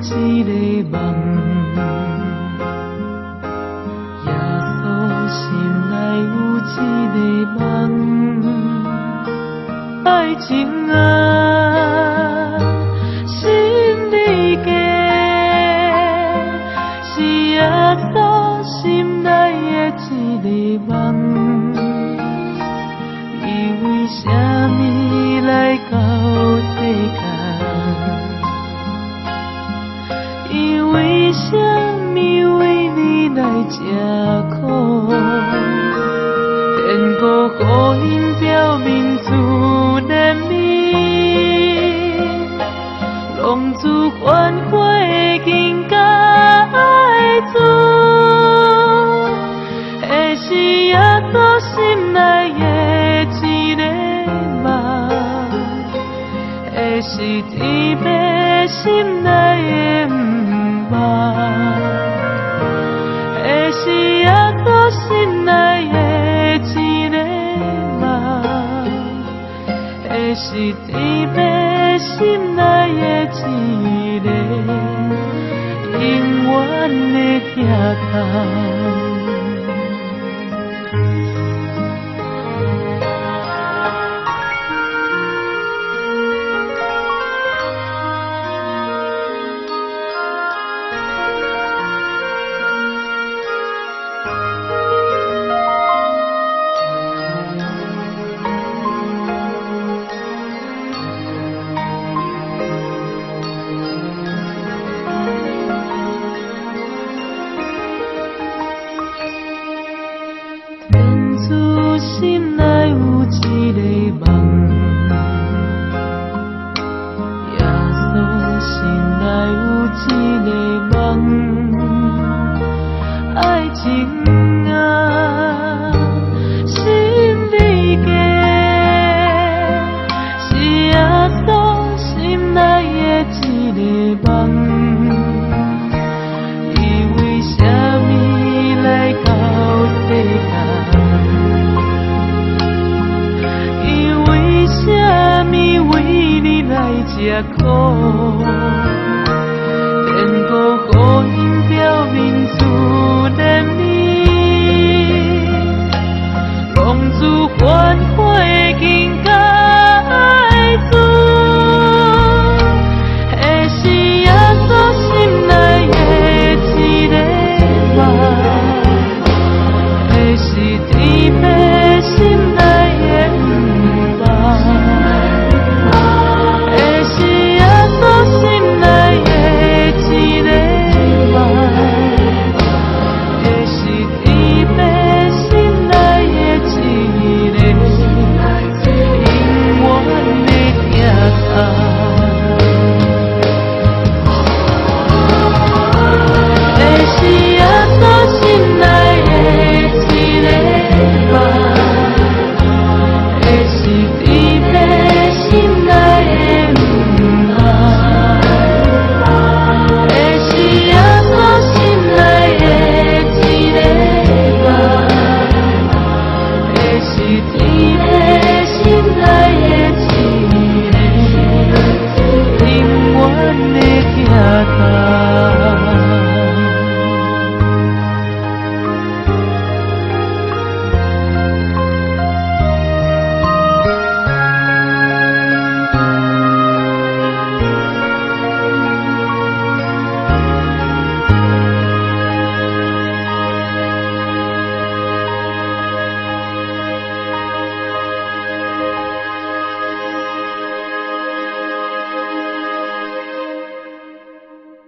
一个梦，耶稣心内有一个梦，爱情啊，心里的是耶稣心内的一个梦，伊为什么来到世间？伊为什么为你来吃苦？天国予因表明自怜悯，浪子反悔更加爱主，会是耶稣心内的一个梦，会是天父心内的会是耶稣心内的一个梦，会是天父心内的一个永远的疼痛。心内有一个梦，耶稣心内有一个梦，爱情啊，心里的是耶稣心内的一个梦，伊为什么来到世间？为什么为你来吃苦？